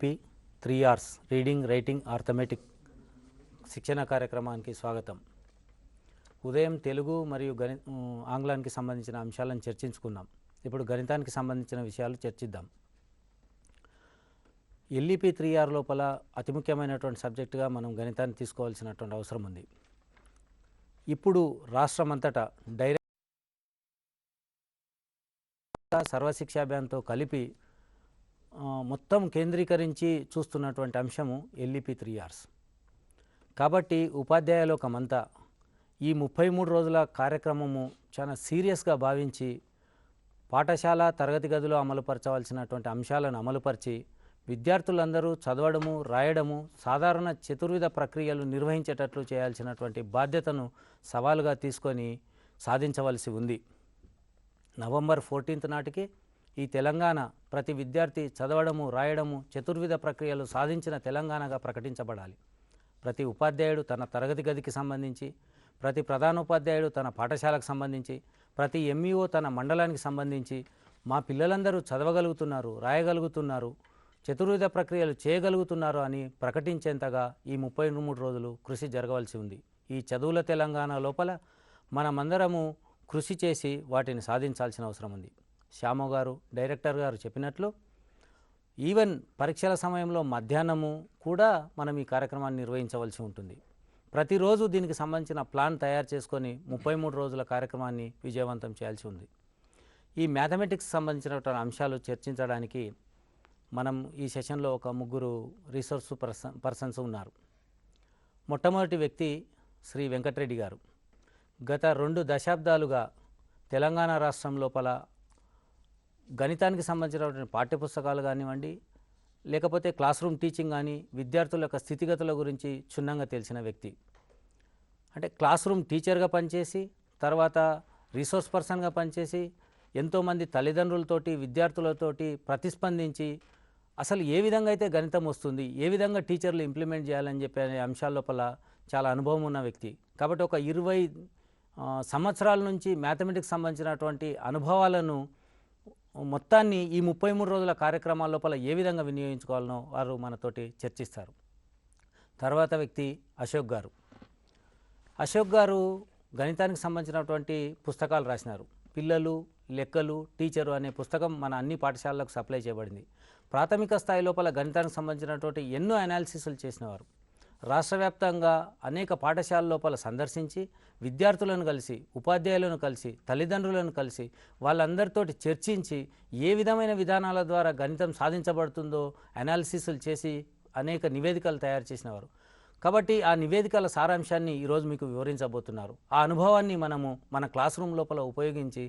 P 3 Rs reading writing arithmetic శిక్షణ కార్యక్రమానికి స్వాగతం. ఉదయం తెలుగు మరియు ఆంగ్లానికి సంబంధించిన అంశాలను చర్చించుకున్నాం. ఇప్పుడు గణితానికి సంబంధించిన విషయాలు చర్చిద్దాం. ఎల్ఈపి 3R లోపల అతి ముఖ్యమైనటువంటి సబ్జెక్టుగా మనం గణితాన్ని తీసుకోవాల్సినటువంటి అవసరం ఉంది. ఇప్పుడు రాష్ట్రమంతటా డైరెక్ట్ సర్వశిక్ష అభియాన్తో కలిపి మొత్తం కేంద్రీకరించి చూస్తున్నటువంటి అంశము ఎల్ఈపి 3Rs. కాబట్టి ఉపాధ్యాయ లోకమంతా ఈ 33 రోజుల కార్యక్రమము చాలా సీరియస్గా భావించి పాఠశాల తరగతి గదిలో అమలుపరచవలసినటువంటి అంశాలను అమలుపరిచి విద్యార్థులందరూ చదవడము, రాయడము, సాధారణ చతుర్విధ ప్రక్రియలు నిర్వహించేటట్లు చేయాల్సినటువంటి బాధ్యతను సవాలుగా తీసుకొని సాధించవలసి ఉంది. నవంబర్ 14 నాటికి ఈ తెలంగాణ ప్రతి విద్యార్థి చదవడము, రాయడము, చతుర్విధ ప్రక్రియలు సాధించిన తెలంగాణగా ప్రకటించబడాలి. ప్రతి ఉపాధ్యాయుడు తన తరగతి గదికి సంబంధించి, ప్రతి ప్రధానోపాధ్యాయుడు తన పాఠశాలకు సంబంధించి, ప్రతి ఎంఈఓ తన మండలానికి సంబంధించి మా పిల్లలందరూ చదవగలుగుతున్నారు, రాయగలుగుతున్నారు, చతుర్విధ ప్రక్రియలు చేయగలుగుతున్నారు అని ప్రకటించేంతగా ఈ 33 రోజులు కృషి జరగవలసి ఉంది. ఈ చదువుల తెలంగాణ లోపల మనమందరము కృషి చేసి వాటిని సాధించాల్సిన అవసరం ఉంది. శ్యామ గారు, డైరెక్టర్ గారు చెప్పినట్లు ఈవెన్ పరీక్షల సమయంలో మధ్యాహ్నము కూడా మనం ఈ కార్యక్రమాన్ని నిర్వహించవలసి ఉంటుంది. ప్రతిరోజు దీనికి సంబంధించిన ప్లాన్ తయారు చేసుకొని 33 రోజుల కార్యక్రమాన్ని విజయవంతం చేయాల్సి ఉంది. ఈ మ్యాథమెటిక్స్ సంబంధించినటువంటి అంశాలు చర్చించడానికి మనం ఈ సెషన్లో ఒక ముగ్గురు రీసోర్స్ పర్సన్స్ ఉన్నారు. మొట్టమొదటి వ్యక్తి శ్రీ వెంకటరెడ్డి గారు. గత 2 దశాబ్దాలుగా తెలంగాణ రాష్ట్రం లోపల గణితానికి సంబంధించినటువంటి పాఠ్యపుస్తకాలు కానివ్వండి, లేకపోతే క్లాస్ రూమ్ టీచింగ్ కానీ, విద్యార్థుల యొక్క స్థితిగతుల గురించి క్షుణ్ణంగా తెలిసిన వ్యక్తి. అంటే క్లాస్ రూమ్ టీచర్గా పనిచేసి, తర్వాత రీసోర్స్ పర్సన్గా పనిచేసి, ఎంతోమంది తల్లిదండ్రులతోటి, విద్యార్థులతోటి ప్రతిస్పందించి అసలు ఏ విధంగా అయితే గణితం వస్తుంది, ఏ విధంగా టీచర్లు ఇంప్లిమెంట్ చేయాలని చెప్పే అంశాల లోపల చాలా అనుభవం ఉన్న వ్యక్తి. కాబట్టి ఒక 20 సంవత్సరాల నుంచి మ్యాథమెటిక్స్ సంబంధించినటువంటి అనుభవాలను మొత్తాన్ని ఈ 33 రోజుల కార్యక్రమాల లోపల ఏ విధంగా వినియోగించుకోవాలనో వారు మనతోటి చర్చిస్తారు. తర్వాత వ్యక్తి అశోక్ గారు. అశోక్ గారు గణితానికి సంబంధించినటువంటి పుస్తకాలు రాసినారు. పిల్లలు, లెక్కలు, టీచరు అనే పుస్తకం మన అన్ని పాఠశాలలకు సప్లై చేయబడింది. ప్రాథమిక స్థాయి లోపల గణితానికి సంబంధించినటువంటి ఎన్నో అనాలిసిస్లు చేసినవారు. రాష్ట్ర వ్యాప్తంగా అనేక పాఠశాల లోపల సందర్శించి విద్యార్థులను కలిసి, ఉపాధ్యాయులను కలిసి, తల్లిదండ్రులను కలిసి వాళ్ళందరితోటి చర్చించి ఏ విధమైన విధానాల ద్వారా గణితం సాధించబడుతుందో అనాలిసిస్లు చేసి అనేక నివేదికలు తయారు చేసినవారు. కాబట్టి ఆ నివేదికల సారాంశాన్ని ఈరోజు మీకు వివరించబోతున్నారు. ఆ అనుభవాన్ని మనము మన క్లాస్ రూమ్ లోపల ఉపయోగించి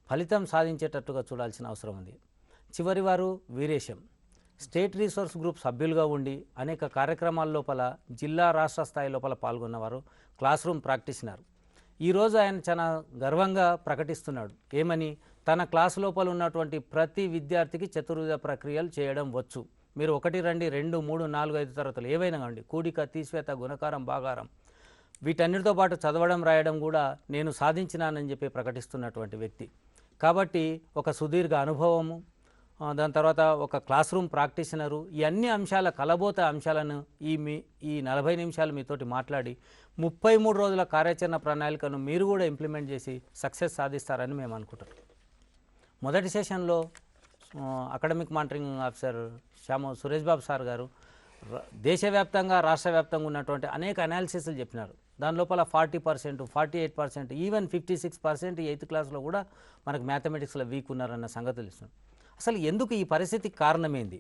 ఫలితం సాధించేటట్టుగా చూడాల్సిన అవసరం ఉంది. చివరి వారు వీరేశం. స్టేట్ రీసోర్స్ గ్రూప్ సభ్యులుగా ఉండి అనేక కార్యక్రమాల లోపల జిల్లా, రాష్ట్ర స్థాయి లోపల పాల్గొన్నవారు, క్లాస్ రూమ్ ప్రాక్టీషనర్. ఈరోజు ఆయన చాలా గర్వంగా ప్రకటిస్తున్నాడు. ఏమని? తన క్లాస్ లోపల ఉన్నటువంటి ప్రతి విద్యార్థికి చతుర్విధ ప్రక్రియలు చేయడం వచ్చు. మీరు 1, 2, 2, 3, 4, 5 తరగతులు ఏవైనా కాండి, కూడిక, తీసివేత, గుణకారం, భాగారం, వీటన్నిటితో పాటు చదవడం, రాయడం కూడా నేను సాధించినానని చెప్పి ప్రకటిస్తున్నటువంటి వ్యక్తి. కాబట్టి ఒక సుదీర్ఘ అనుభవము, దాని తర్వాత ఒక క్లాస్ రూమ్ ప్రాక్టీషనరు, ఈ అన్ని అంశాల కలబోత అంశాలను ఈ 40 నిమిషాలు మీతోటి మాట్లాడి 33 రోజుల కార్యాచరణ ప్రణాళికను మీరు కూడా ఇంప్లిమెంట్ చేసి సక్సెస్ సాధిస్తారని మేము అనుకుంటున్నాం. మొదటి సెషన్లో academic monitoring officer Suresh Babu sir గారు దేశవ్యాప్తంగా, రాష్ట్ర వ్యాప్తంగా ఉన్నటువంటి అనేక అనాలిసిస్లు చెప్పినారు. దాని లోపల 40%, 48%, ఈవెన్ 56% 8th క్లాస్లో కూడా మనకు మ్యాథమెటిక్స్లో వీక్ ఉన్నారన్న సంగతి తెలుస్తుంది. అసలు ఎందుకు ఈ పరిస్థితికి కారణమేంది?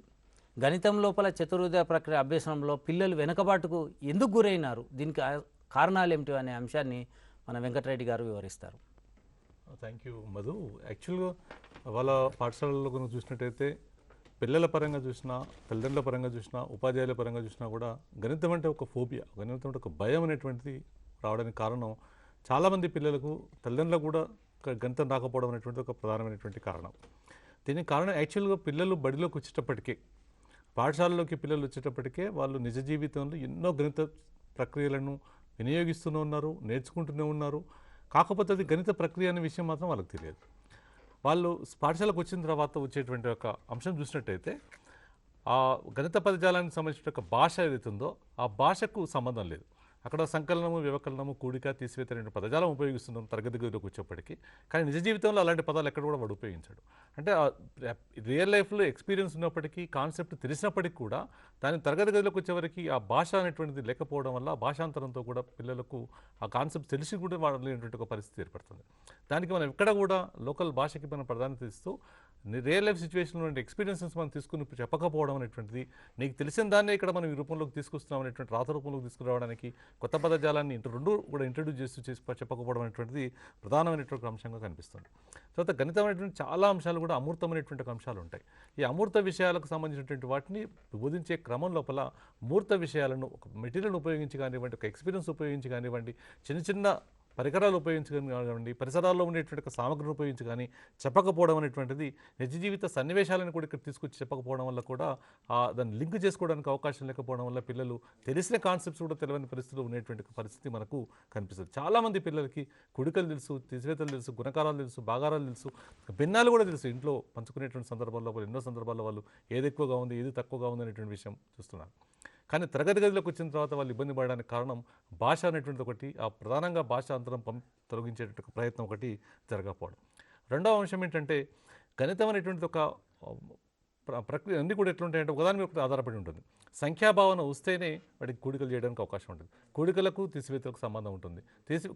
గణితం లోపల చతుర్విధ ప్రక్రియ అభ్యసనంలో పిల్లలు వెనుకబాటుకు ఎందుకు గురైనారు? దీనికి కారణాలు ఏమిటి అనే అంశాన్ని మన వెంకటరెడ్డి గారు వివరిస్తారు. Thank you Madhu. యాక్చువల్గా వాళ్ళ పాఠశాలలో కనుక చూసినట్టయితే పిల్లల పరంగా చూసినా, తల్లిదండ్రుల పరంగా చూసినా, ఉపాధ్యాయుల పరంగా చూసినా కూడా గణితం అంటే ఒక ఫోబియా, గణితం అంటే ఒక భయం అనేటువంటిది రావడానికి కారణం చాలామంది పిల్లలకు, తల్లిదండ్రులకు కూడా గణితం రాకపోవడం అనేటువంటి ఒక ప్రధానమైనటువంటి కారణం. దీనికి కారణం యాక్చువల్గా పిల్లలు బడిలోకి వచ్చేటప్పటికే, పాఠశాలలోకి పిల్లలు వచ్చేటప్పటికే వాళ్ళు నిజ జీవితంలో ఎన్నో గణిత ప్రక్రియలను వినియోగిస్తూనే ఉన్నారు, నేర్చుకుంటూనే ఉన్నారు. కాకపోతే అది గణిత ప్రక్రియ అనే విషయం మాత్రం వాళ్ళకి తెలియదు. వాళ్ళు పాఠశాలకు వచ్చిన తర్వాత వచ్చేటువంటి ఒక అంశం చూసినట్టయితే ఆ గణిత పదజాలానికి సంబంధించిన ఒక భాష ఏదైతే ఉందో ఆ భాషకు సంబంధం లేదు. అక్కడ సంకలనము, వ్యవకలనము, కూడిక, తీసివేత అనే పదజాలం ఉపయోగిస్తున్నాం తరగతి గదిలోకి వచ్చేప్పటికి. కానీ నిజ జీవితంలో అలాంటి పదాలు ఎక్కడ కూడా వాడు ఉపయోగించాడు. అంటే రియల్ లైఫ్లో ఎక్స్పీరియన్స్ ఉన్నప్పటికీ, కాన్సెప్ట్ తెలిసినప్పటికీ కూడా దాని తరగతి గదిలోకి వచ్చేవరకు ఆ భాష అనేటువంటిది లేకపోవడం వల్ల భాషాంతరంతో కూడా పిల్లలకు ఆ కాన్సెప్ట్ తెలిసి కూడా వాడలేనటువంటి ఒక పరిస్థితి ఏర్పడుతుంది. దానికి మనం ఎక్కడ కూడా లోకల్ భాషకి మనం ప్రాధాన్యత ఇస్తూ రియల్ లైఫ్ సిచ్యువేషన్లో ఎక్స్పీరియన్సెస్ మనం తీసుకుని చెప్పకపోవడం అనేటువంటిది, నీకు తెలిసిన దాన్నే ఇక్కడ మనం ఈ రూపంలోకి తీసుకొస్తున్నాం అనేటువంటి రాత రూపంలోకి తీసుకురావడానికి కొత్త పదజాలాన్ని రెండు కూడా ఇంట్రడ్యూస్ చేసి చెప్పకపోవడం అనేటువంటిది ప్రధానమైనటువంటి అంశంగా కనిపిస్తుంది. తర్వాత గణితం అనేటువంటి చాలా అంశాలు కూడా అమూర్తమైనటువంటి అంశాలు ఉంటాయి. ఈ అమూర్త విషయాలకు సంబంధించినటువంటి వాటిని బోధించే క్రమం లోపల మూర్త విషయాలను ఒక మెటీరియల్ ఉపయోగించి కానివ్వండి, ఒక ఎక్స్పీరియన్స్ ఉపయోగించి కానివ్వండి, చిన్న చిన్న పరికరాలు ఉపయోగించుకొని కానివ్వండి, పరిసరాల్లో ఉండేటువంటి సామగ్రిని ఉపయోగించి కానీ చెప్పకపోవడం అనేటువంటిది నిజ జీవిత సన్నివేశాలను కూడా ఇక్కడ తీసుకొచ్చి చెప్పకపోవడం వల్ల కూడా దాన్ని లింక్ చేసుకోవడానికి అవకాశం లేకపోవడం వల్ల పిల్లలు తెలిసిన కాన్సెప్ట్స్ కూడా తెలియని పరిస్థితులు ఉండేటువంటి పరిస్థితి మనకు కనిపిస్తుంది. చాలామంది పిల్లలకి కుడికలు తెలుసు, తీసివేతలు తెలుసు, గుణకారాలు తెలుసు, భాగారాలు తెలుసు, భిన్నాలు కూడా తెలుసు. ఇంట్లో పంచుకునేటువంటి సందర్భాల్లో ఎన్నో సందర్భాల్లో వాళ్ళు ఏది ఎక్కువగా ఉంది, ఏది తక్కువగా ఉంది అనేటువంటి విషయం చూస్తున్నారు. కానీ తరగతి గదిలోకి వచ్చిన తర్వాత వాళ్ళు ఇబ్బంది పడడానికి కారణం భాష అనేటువంటిది ఒకటి, ఆ ప్రధానంగా భాష అంతరం తొలగించేటువంటి ప్రయత్నం ఒకటి జరగకపోవడం. రెండవ అంశం ఏంటంటే గణితం అనేటువంటిది ఒక ప్రక్రియ అన్నీ కూడా ఎట్లుంటాయంటే ఒకదాని మీద ఆధారపడి ఉంటుంది. సంఖ్యాభావన వస్తేనే వాటికి కూడికలు చేయడానికి అవకాశం ఉంటుంది. కూడికలకు తీసివేతలకు సంబంధం ఉంటుంది,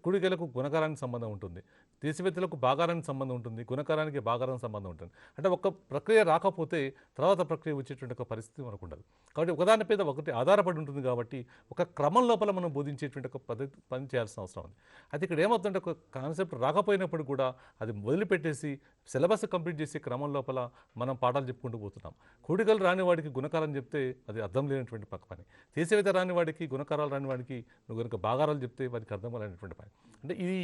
కూడికలకు గుణకారానికి సంబంధం ఉంటుంది, తీసివేతలకు భాగారానికి సంబంధం ఉంటుంది, గుణకారానికి భాగారానికి సంబంధం ఉంటుంది. అంటే ఒక ప్రక్రియ రాకపోతే తర్వాత ప్రక్రియ వచ్చేటువంటి ఒక పరిస్థితి మనకు ఉండదు. కాబట్టి ఒకదాని మీద ఒకటి ఆధారపడి ఉంటుంది. కాబట్టి ఒక క్రమం లోపల మనం బోధించేటువంటి ఒక పద్ధతి పని చేయాల్సిన అవసరం ఉంది. అయితే ఇక్కడ ఏమవుతుందంటే ఒక కాన్సెప్ట్ రాకపోయినప్పుడు కూడా అది వదిలిపెట్టేసి సిలబస్ కంప్లీట్ చేసే క్రమం లోపల మనం పాఠాలు చెప్పుకుంటూ పోతున్నాం. కూడికలు రాని వాడికి గుణకారం చెప్తే అది అర్థం లేనటువంటి పని, తీసివేత రాని వాడికి గుణకారాలు రాని వాడికి నువ్వు కనుక భాగారాలు చెప్తే వాడికి అర్థం లేనటువంటి పని. అంటే ఇది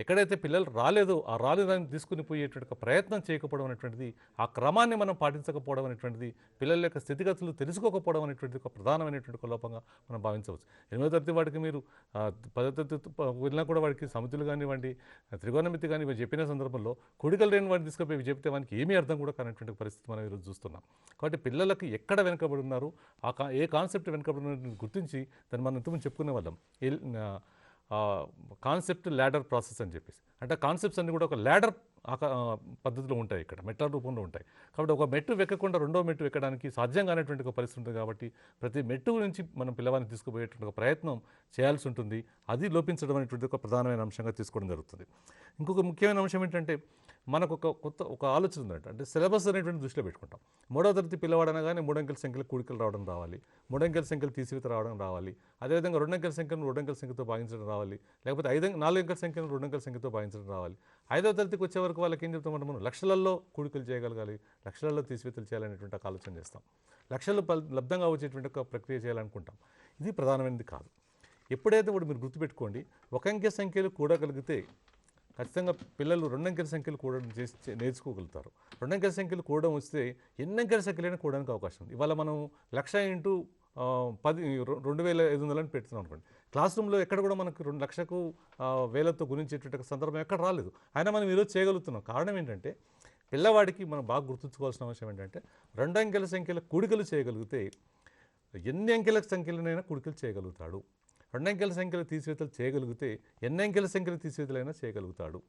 ఎక్కడైతే పిల్లలు రాలేదో ఆ రాలేదాన్ని తీసుకుని పోయేటువంటి ఒక ప్రయత్నం చేయకపోవడం అనేటువంటిది, ఆ క్రమాన్ని మనం పాటించకపోవడం అనేటువంటిది, పిల్లల యొక్క స్థితిగతులు తెలుసుకోకపోవడం అనేటువంటిది ఒక ప్రధానమైనటువంటి ఒక లోపంగా మనం భావించవచ్చు. 8వ తరగతి వాడికి మీరు 10వ తరగతి వెళ్ళినా కూడా వాడికి సమితులు కానివ్వండి, త్రికోణమితి కానీ ఇవి చెప్పిన సందర్భంలో కూడికలు లేని వాడిని తీసుకుపోయి చెప్తే వానికి ఏమీ అర్థం కూడా కానటువంటి పరిస్థితి మనం ఈరోజు చూస్తున్నాం. కాబట్టి పిల్లలకి ఎక్కడ వెనుకబడి ఉన్నారు, ఏ కాన్సెప్ట్ వెనుకబడి ఉన్నారని గుర్తించి దాన్ని మనం ఇంతకుముందు చెప్పుకునే వాళ్ళం కాన్సెప్ట్ ల్యాడర్ ప్రాసెస్ అని చెప్పేసి. అంటే కాన్సెప్ట్స్ అన్నీ కూడా ఒక ల్యాడర్ పద్ధతిలో ఉంటాయి, ఇక్కడ మెట్ల రూపంలో ఉంటాయి. కాబట్టి ఒక మెట్టు వెక్కకుండా రెండో మెట్టు ఎక్కడానికి సాధ్యం కానటువంటి ఒక పరిస్థితి ఉంటుంది. కాబట్టి ప్రతి మెట్టు నుంచి మనం పిల్లవాడిని తీసుకుపోయేటువంటి ఒక ప్రయత్నం చేయాల్సి ఉంటుంది. అది లోపించడం అనేటువంటి ఒక ప్రధానమైన అంశంగా తీసుకోవడం జరుగుతుంది. ఇంకొక ముఖ్యమైన అంశం ఏంటంటే మనకు ఒక ఆలోచన ఉందంట. అంటే సిలబస్ అనేటువంటి దృష్టిలో పెట్టుకుంటాం. 3వ తరగతి పిల్లవాడు అనగానే 3 అంకెల సంఖ్యలు కూడికలు రావడం రావాలి, 3 అంకెల సంఖ్యలు తీసివేత రావడం రావాలి, అదేవిధంగా 2 అంకెల సంఖ్యను 2 అంకెల సంఖ్యతో భాగించడం రావాలి, లేకపోతే 4 అంకెల సంఖ్యను 2 అంకెల సంఖ్యతో భాగించడం రావాలి. 5వ తరగతికి వచ్చే వరకు వాళ్ళకి ఏం చెప్తామంటే మనం లక్షలలో కూడికలు చేయగలగాలి, లక్షలలో తీసివేతలు చేయాలనేటువంటి ఒక ఆలోచన చేస్తాం. లక్షలు లబ్ధంగా వచ్చేటువంటి ఒక ప్రక్రియ చేయాలనుకుంటాం. ఇది ప్రధానమైనది కాదు. ఎప్పుడైతే కూడా మీరు గుర్తుపెట్టుకోండి, ఒక అంకె సంఖ్యలు కూడగలిగితే ఖచ్చితంగా పిల్లలు 2 అంకెల సంఖ్యలు కూడడం నేర్చుకోగలుగుతారు. 2 అంకెల సంఖ్యలు కూడడం వస్తే ఎన్ని అంకెల సంఖ్యలైనా కూడడానికి అవకాశం ఉంది. ఇవాళ మనం 1,00,000 ఇంటూ 2,500 అని పెడుతున్నాం అనుకోండి. క్లాస్ రూమ్లో ఎక్కడ కూడా మనకు 2,00,000కు 1000తో గుణించేటువంటి సందర్భం ఎక్కడ రాలేదు. అయినా మనం ఈరోజు చేయగలుగుతున్నాం. కారణం ఏంటంటే పిల్లవాడికి మనం బాగా గుర్తుంచుకోవాల్సిన అవసరం ఏంటంటే 2 అంకెల సంఖ్యల కూడికలు చేయగలిగితే ఎన్ని అంకెల సంఖ్యలనైనా కూడికలు చేయగలుగుతాడు. 2 అంకెల సంఖ్యలు తీసివేతలు చేయగలిగితే ఎన్ని అంకెల సంఖ్యలు తీసివేతలైనా చేయగలుగుతాడు.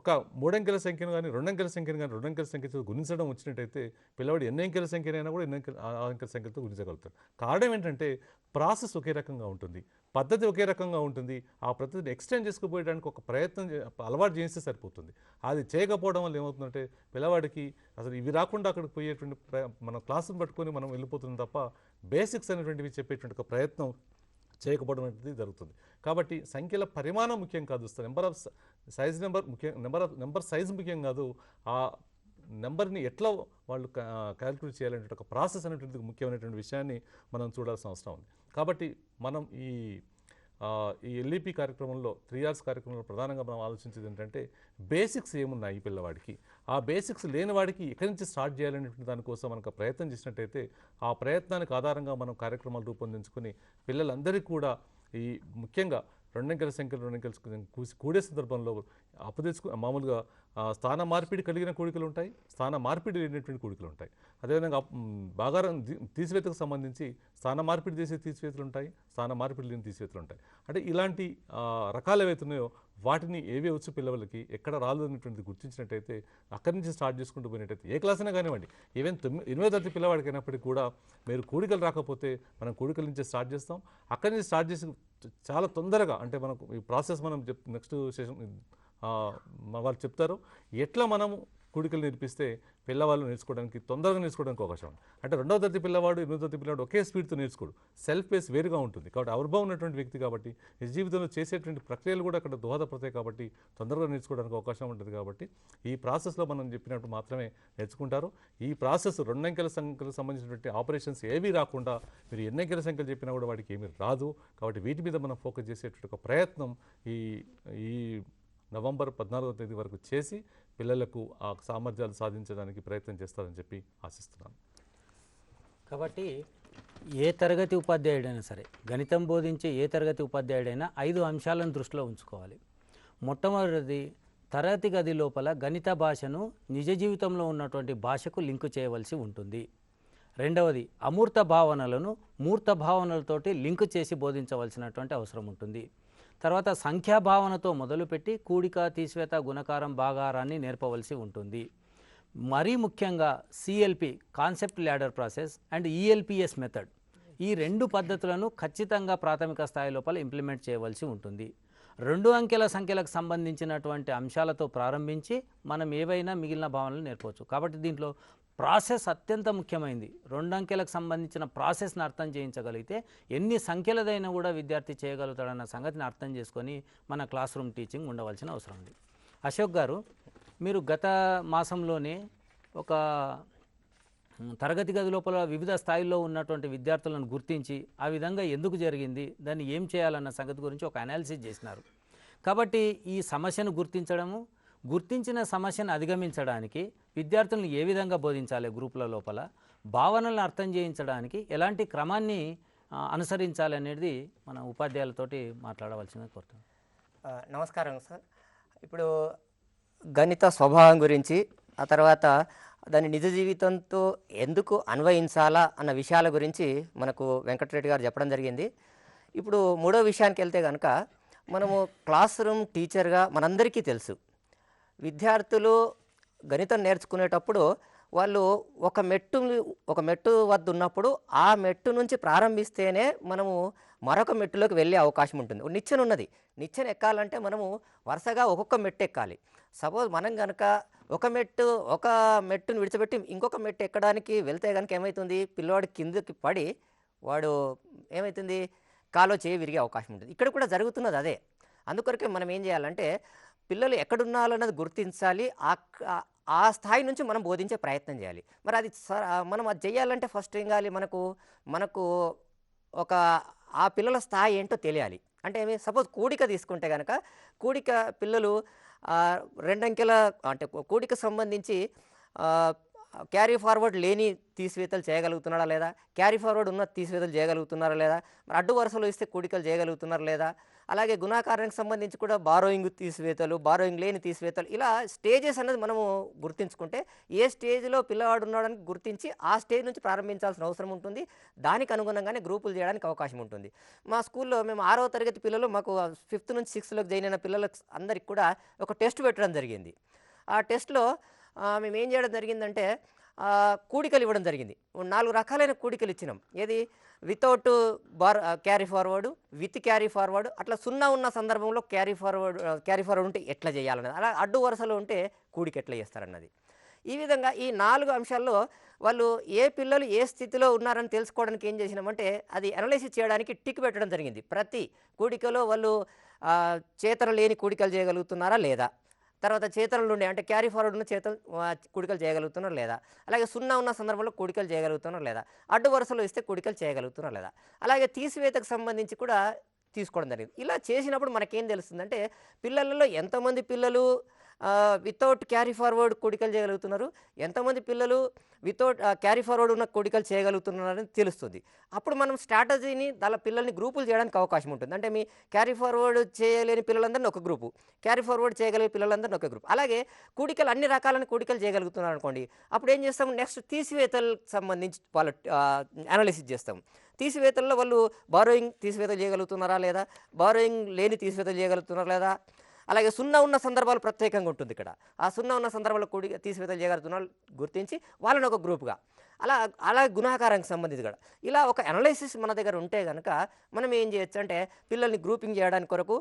ఒక 3 అంకెల సంఖ్యను కానీ 2 అంకెల సంఖ్యను కానీ 2 అంకెల సంఖ్యతో గుణించడం వచ్చినట్టయితే పిల్లవాడు ఎన్ని అంకెల సంఖ్యనైనా కూడా ఆ అంకెల సంఖ్యలతో గుణించగలుగుతాడు. కారణం ఏంటంటే ప్రాసెస్ ఒకే రకంగా ఉంటుంది, పద్ధతి ఒకే రకంగా ఉంటుంది. ఆ పద్ధతిని ఎక్స్టెండ్ చేసుకుపోయడానికి ఒక ప్రయత్నం అలవాటు చేస్తే సరిపోతుంది. అది చేయకపోవడం వల్ల ఏమవుతుందంటే పిల్లవాడికి అసలు ఇవి రాకుండా అక్కడికి పోయేటువంటి మన క్లాసును పట్టుకొని మనం వెళ్ళిపోతుంది తప్ప బేసిక్స్ అనేటువంటివి చెప్పేటువంటి ఒక ప్రయత్నం చేయకపోవడం అనేది జరుగుతుంది. కాబట్టి సంఖ్యల పరిమాణం ముఖ్యం కాదు, నెంబర్ సైజ్ ముఖ్యం కాదు. ఆ నెంబర్ని ఎట్లా వాళ్ళు క్యాలిక్యులేట్ చేయాలనే ఒక ప్రాసెస్ అనేటువంటి ముఖ్యమైనటువంటి విషయాన్ని మనం చూడాల్సిన అవసరం ఉంది. కాబట్టి మనం ఈ ఎల్ఈపి కార్యక్రమంలో 3Rs కార్యక్రమంలో ప్రధానంగా మనం ఆలోచించేది ఏంటంటే బేసిక్స్ ఏమున్నాయి ఈ పిల్లవాడికి, ఆ బేసిక్స్ లేని వాడికి ఎక్కడి నుంచి స్టార్ట్ చేయాలనేటువంటి దానికోసం మనకు ప్రయత్నం చేసినట్టయితే ఆ ప్రయత్నానికి ఆధారంగా మనం కార్యక్రమాలు రూపొందించుకొని పిల్లలందరికీ కూడా ఈ ముఖ్యంగా 2 అంకెల సంఖ్యలు 2 అంకెల కూడే సందర్భంలో మామూలుగా స్థాన మార్పిడి కలిగిన కూడికలు ఉంటాయి, స్థాన మార్పిడి లేనటువంటి కూడికలు ఉంటాయి. అదేవిధంగా భాగారం తీసివేతకు సంబంధించి స్థాన మార్పిడి చేసే తీసివేతలు ఉంటాయి, స్థాన మార్పిడి లేని తీసివేతలు ఉంటాయి. అంటే ఇలాంటి రకాలు ఏవైతే ఉన్నాయో వాటిని ఏవే వచ్చు పిల్లలకి ఎక్కడ రాదు అనేటువంటిది గుర్తించినట్టయితే అక్కడి నుంచి స్టార్ట్ చేసుకుంటూ పోయినట్టయితే ఏ క్లాస్ అయినా కానివ్వండి, ఈవెన్ 8వ తరగతి పిల్లవాడికి అయినప్పటికీ కూడా మీరు కూడికలు రాకపోతే మనం కూడికల నుంచి స్టార్ట్ చేస్తాం. అక్కడి నుంచి స్టార్ట్ చేసి చాలా తొందరగా అంటే మనకు ఈ ప్రాసెస్ మనం నెక్స్ట్ సెషన్ వాళ్ళు చెప్తారు ఎట్లా మనము కూడికలు నేర్పిస్తే పిల్లవాళ్ళు నేర్చుకోవడానికి తొందరగా నేర్చుకోవడానికి అవకాశం ఉంది. అంటే 2వ తరగతి పిల్లవాడు 8వ తరగతి పిల్లవాడు ఒకే స్పీడ్తో నేర్చుకోడు, సెల్ఫ్ పేస్ వేరుగా ఉంటుంది. కాబట్టి అనుభవం ఉన్నటువంటి వ్యక్తి కాబట్టి నిజ జీవితంలో చేసేటువంటి ప్రక్రియలు కూడా అక్కడ దోహదపడతాయి కాబట్టి తొందరగా నేర్చుకోవడానికి అవకాశం ఉంటుంది. కాబట్టి ఈ ప్రాసెస్లో మనం చెప్పినట్టు మాత్రమే నేర్చుకుంటారు. ఈ ప్రాసెస్ 2 అంకెల సంఖ్యలకు సంబంధించినటువంటి ఆపరేషన్స్ ఏవీ రాకుండా మీరు ఎన్ని అంకెల సంఖ్యలు చెప్పినా కూడా వాడికి ఏమీ రాదు. కాబట్టి వీటి మీద మనం ఫోకస్ చేసేటువంటి ఒక ప్రయత్నం ఈ నవంబర్ 14వ తేదీ వరకు చేసి పిల్లలకు ఆ సామర్థ్యాలు సాధించడానికి ప్రయత్నం చేస్తారని చెప్పి ఆశిస్తున్నాను. కాబట్టి ఏ తరగతి ఉపాధ్యాయుడైనా సరే, గణితం బోధించే ఏ తరగతి ఉపాధ్యాయుడైనా 5 అంశాలను దృష్టిలో ఉంచుకోవాలి. మొట్టమొదటిది, తరగతి గది లోపల గణిత భాషను నిజ జీవితంలో ఉన్నటువంటి భాషకు లింకు చేయవలసి ఉంటుంది. రెండవది, అమూర్త భావనలను మూర్త భావనలతోటి లింకు చేసి బోధించవలసినటువంటి అవసరం ఉంటుంది. తర్వాత సంఖ్యాభావనతో మొదలుపెట్టి కూడిక, తీసివేత, గుణకారం, భాగారాన్ని నేర్పవలసి ఉంటుంది. మరీ ముఖ్యంగా CLP, concept ladder process, and ELPS method, ఈ 2 పద్ధతులను ఖచ్చితంగా ప్రాథమిక స్థాయి లోపల ఇంప్లిమెంట్ చేయవలసి ఉంటుంది. 2 అంకెల సంఖ్యలకు సంబంధించినటువంటి అంశాలతో ప్రారంభించి మనం ఏవైనా మిగిలిన భావనలు నేర్పవచ్చు. కాబట్టి దీంట్లో ప్రాసెస్ అత్యంత ముఖ్యమైనది. 2 అంకెలకు సంబంధించిన ప్రాసెస్ని అర్థం చేయించగలిగితే ఎన్ని సంఖ్యలదైనా కూడా విద్యార్థి చేయగలుగుతాడన్న సంగతిని అర్థం చేసుకొని మన క్లాస్ రూమ్ టీచింగ్ ఉండవలసిన అవసరం ఉంది. అశోక్ గారు, మీరు గత మాసంలోనే ఒక తరగతి గది లోపల వివిధ స్థాయిల్లో ఉన్నటువంటి విద్యార్థులను గుర్తించి ఆ విధంగా ఎందుకు జరిగింది, దాన్ని ఏం చేయాలన్న సంగతి గురించి ఒక అనాలిసిస్ చేసినారు. కాబట్టి ఈ సమస్యను గుర్తించిన సమస్యను అధిగమించడానికి విద్యార్థులను ఏ విధంగా బోధించాలి, గ్రూపుల లోపల భావనలను అర్థం చేయించడానికి ఎలాంటి క్రమాన్ని అనుసరించాలి అనేది మన ఉపాధ్యాయులతోటి మాట్లాడవలసిందిగా కోరుతున్నాను. నమస్కారం సార్. ఇప్పుడు గణిత స్వభావం గురించి, ఆ తర్వాత దాని నిజ జీవితంతో ఎందుకు అన్వయించాలా అన్న విషయాల గురించి మనకు వెంకటరెడ్డి గారు చెప్పడం జరిగింది. ఇప్పుడు 3వ విషయానికి వెళ్తే కనుక, మనము క్లాస్ రూమ్ టీచర్గా మనందరికీ తెలుసు, విద్యార్థులు గణితం నేర్చుకునేటప్పుడు వాళ్ళు ఒక మెట్టు వద్ద ఉన్నప్పుడు ఆ మెట్టు నుంచి ప్రారంభిస్తేనే మనము మరొక మెట్టులోకి వెళ్ళే అవకాశం ఉంటుంది. నిచ్చెన ఉన్నది, నిచ్చెన ఎక్కాలంటే మనము వరుసగా ఒక్కొక్క మెట్టు ఎక్కాలి. సపోజ్ మనం కనుక ఒక మెట్టును విడిచిపెట్టి ఇంకొక మెట్టు ఎక్కడానికి వెళ్తే కనుక ఏమవుతుంది, పిల్లవాడి కిందకి పడి వాడు ఏమవుతుంది, కాలో చేయి విరిగే అవకాశం ఉంటుంది. ఇక్కడ కూడా జరుగుతున్నది అదే. అందుకొరకే మనం ఏం చేయాలంటే పిల్లలు ఎక్కడున్నారన్నది గుర్తించాలి, ఆ స్థాయి నుంచి మనం బోధించే ప్రయత్నం చేయాలి. మరి అది మనం అది చేయాలంటే ఫస్ట్ ఏం కావాలి, మనకు ఒక ఆ పిల్లల స్థాయి ఏంటో తెలియాలి. అంటే సపోజ్ కూడిక తీసుకుంటే కనుక, కూడిక పిల్లలు 2 అంకెల అంటే కూడిక సంబంధించి క్యారీ ఫార్వర్డ్ లేని తీసివేతలు చేయగలుగుతున్నారా లేదా, క్యారీ ఫార్వర్డ్ ఉన్న తీసివేతలు చేయగలుగుతున్నారా లేదా, మరి అడ్డు వరుసలో ఇస్తే కూడికలు చేయగలుగుతున్నారా లేదా, అలాగే గుణాకారానికి సంబంధించి కూడా బారోయింగ్ తీసివేతలు, బారోయింగ్ లేని తీసివేతలు, ఇలా స్టేజెస్ అనేది మనము గుర్తించుకుంటే ఏ స్టేజ్లో పిల్లవాడు ఉన్నాడని గుర్తించి ఆ స్టేజ్ నుంచి ప్రారంభించాల్సిన అవసరం ఉంటుంది. దానికి అనుగుణంగానే గ్రూపులు చేయడానికి అవకాశం ఉంటుంది. మా స్కూల్లో మేము 6వ తరగతి పిల్లలు, మాకు 5th నుంచి 6thలోకి జాయిన్ అయిన పిల్లలకు అందరికి కూడా ఒక టెస్ట్ పెట్టడం జరిగింది. ఆ టెస్ట్లో మేము ఏం చేయడం జరిగిందంటే కూడికలు ఇవ్వడం జరిగింది. 4 రకాలైన కూడికలు ఇచ్చినాం. ఏది, without carry forward, with carry forward, అట్లా 0 ఉన్న సందర్భంలో క్యారీ ఫార్వర్డ్ ఉంటే ఎట్లా చేయాలన్నది, అలా అడ్డు వరుసలో ఉంటే కూడిక ఎట్లా చేస్తారన్నది. ఈ విధంగా ఈ 4 అంశాల్లో వాళ్ళు ఏ పిల్లలు ఏ స్థితిలో ఉన్నారని తెలుసుకోవడానికి ఏం చేసినామంటే అది అనాలిసిస్ చేయడానికి టిక్ పెట్టడం జరిగింది. ప్రతి కూడికలో వాళ్ళు చేతన లేని కూడికలు చేయగలుగుతున్నారా లేదా, తర్వాత చేతనలు ఉండే అంటే క్యారీ ఫార్వర్డ్ ఉన్న కూడికలు చేయగలుగుతున్నారు లేదా, అలాగే 0 ఉన్న సందర్భంలో కూడికలు చేయగలుగుతున్నారు లేదా, అడ్డు వరుసలో ఇస్తే కూడికలు చేయగలుగుతున్నారు లేదా, అలాగే తీసివేతకు సంబంధించి కూడా తీసుకోవడం జరిగింది. ఇలా చేసినప్పుడు మనకేం తెలుస్తుందంటే పిల్లలలో ఎంతమంది పిల్లలు వితౌట్ క్యారీ ఫార్వర్డ్ కూడికలు చేయగలుగుతున్నారు, ఎంతమంది పిల్లలు వితౌట్ క్యారీ ఫార్వర్డ్ ఉన్న కూడికలు చేయగలుగుతున్నారని తెలుస్తుంది. అప్పుడు మనం స్ట్రాటజీని దాని పిల్లల్ని గ్రూపులు చేయడానికి అవకాశం ఉంటుంది. అంటే మీ క్యారీ ఫార్వర్డ్ చేయలేని పిల్లలందరినీ ఒక గ్రూపు, క్యారీ ఫార్వర్డ్ చేయగలిగే పిల్లలందరినీ ఒక గ్రూప్, అలాగే కూడికలు అన్ని రకాలైన కూడికలు చేయగలుగుతున్నారు అనుకోండి, అప్పుడు ఏం చేస్తాం, నెక్స్ట్ తీసివేతలకు సంబంధించి వాళ్ళ అనాలిసిస్ చేస్తాం. తీసివేతల్లో వాళ్ళు బారోయింగ్ తీసివేతలు చేయగలుగుతున్నారా లేదా, బారోయింగ్ లేని తీసివేతలు చేయగలుగుతున్నారా లేదా, అలాగే సున్నా ఉన్న సందర్భాలు ప్రత్యేకంగా ఉంటుంది ఇక్కడ. ఆ సున్నా ఉన్న సందర్భాల్లో కూడి తీసివేతలు చేయగలుగుతున్న వాళ్ళు గుర్తించి వాళ్ళని ఒక గ్రూప్గా, అలా గుణాకారానికి సంబంధించి కూడా ఇలా ఒక అనాలిసిస్ మన దగ్గర ఉంటే కనుక మనం ఏం చేయొచ్చు అంటే పిల్లల్ని గ్రూపింగ్ చేయడానికి కొరకు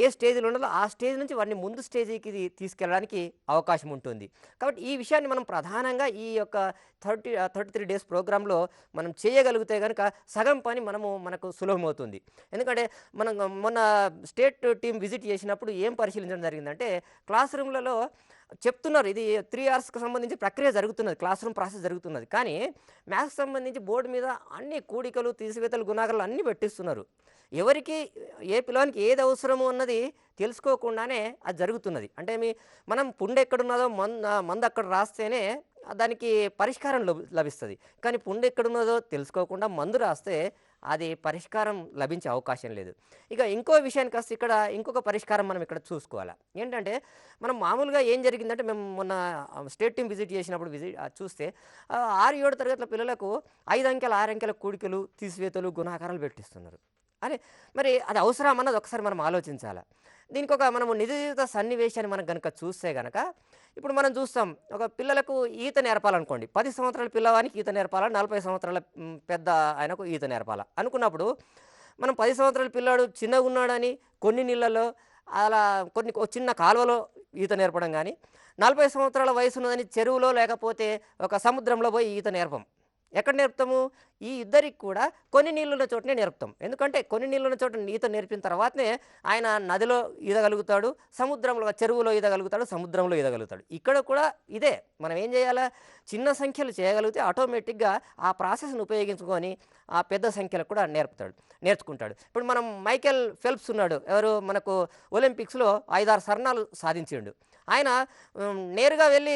ఏ స్టేజ్లో ఉన్నదో ఆ స్టేజ్ నుంచి వాడిని ముందు స్టేజ్కి తీసుకెళ్ళడానికి అవకాశం ఉంటుంది. కాబట్టి ఈ విషయాన్ని మనం ప్రధానంగా ఈ యొక్క 33 డేస్ ప్రోగ్రాంలో మనం చేయగలిగితే కనుక సగం పని మనకు సులభమవుతుంది. ఎందుకంటే మనం మొన్న స్టేట్ టీం విజిట్ చేసినప్పుడు ఏం పరిశీలించడం జరిగిందంటే, క్లాస్ రూమ్లలో చెప్తున్నారు, ఇది 3 అవర్స్కి సంబంధించి ప్రక్రియ జరుగుతున్నది, క్లాస్ రూమ్ ప్రాసెస్ జరుగుతున్నది, కానీ మ్యాథ్స్ సంబంధించి బోర్డు మీద అన్ని కూడికలు తీసివేతలు గుణాకారాలు అన్నీ పెట్టిస్తున్నారు. ఎవరికి ఏ పిల్లవానికి ఏది అవసరము అన్నది తెలుసుకోకుండానే అది జరుగుతున్నది. అంటే మనం పుండు ఎక్కడున్నదో మందు అక్కడ రాస్తేనే దానికి పరిష్కారం లభిస్తుంది. కానీ పుండు ఎక్కడున్నదో తెలుసుకోకుండా మందు రాస్తే అది పరిష్కారం లభించే అవకాశం లేదు. ఇక ఇంకో విషయానికి వస్తే ఇక్కడ ఇంకొక పరిష్కారం మనం ఇక్కడ చూసుకోవాలి. ఏంటంటే మనం మామూలుగా ఏం జరిగిందంటే, మేము మొన్న స్టేట్ టీం విజిట్ చేసినప్పుడు చూస్తే 6-7 తరగతుల పిల్లలకు 5 అంకెల 6 అంకెల కూడికలు తీసివేతలు గుణాకారాలు పెట్టిస్తున్నారు. అరే మరి అది అవసరం అన్నది ఒకసారి మనం ఆలోచించాలి. దీనికి మనము నిజ జీవిత సన్నివేశాన్ని మనం కనుక చూస్తే కనుక, ఇప్పుడు మనం చూస్తాం, ఒక పిల్లలకు ఈత నేర్పాలనుకోండి, 10 సంవత్సరాల పిల్లవానికి ఈత నేర్పాలా, 40 సంవత్సరాల పెద్ద ఆయనకు ఈత నేర్పాలా అనుకున్నప్పుడు, మనం 10 సంవత్సరాల పిల్లాడు చిన్నగా ఉన్నాడని కొన్ని నీళ్ళలో అలా ఒక చిన్న కాలువలో ఈత నేర్పడం కానీ, 40 సంవత్సరాల వయసు ఉన్నదని చెరువులో లేకపోతే ఒక సముద్రంలో పోయి ఈత నేర్పం. ఎక్కడ నేర్పుతాము? ఈ ఇద్దరికి కూడా కొన్ని నీళ్ళున్న చోటనే నేర్పుతాం. ఎందుకంటే కొన్ని నీళ్ళున్న చోట ఈత నేర్పిన తర్వాతనే ఆయన నదిలో ఈదగలుగుతాడు, చెరువులో ఈదగలుగుతాడు, సముద్రంలో ఈదగలుగుతాడు. ఇక్కడ కూడా ఇదే, మనం ఏం చేయాలా, చిన్న సంఖ్యలు చేయగలిగితే ఆటోమేటిక్గా ఆ ప్రాసెస్ని ఉపయోగించుకొని ఆ పెద్ద సంఖ్యలు కూడా నేర్చుకుంటాడు. ఇప్పుడు మనం మైకేల్ ఫెల్ప్స్ ఉన్నాడు, ఎవరు మనకు ఒలింపిక్స్లో 5-6 స్వర్ణాలు సాధించిండు. ఆయన నేరుగా వెళ్ళి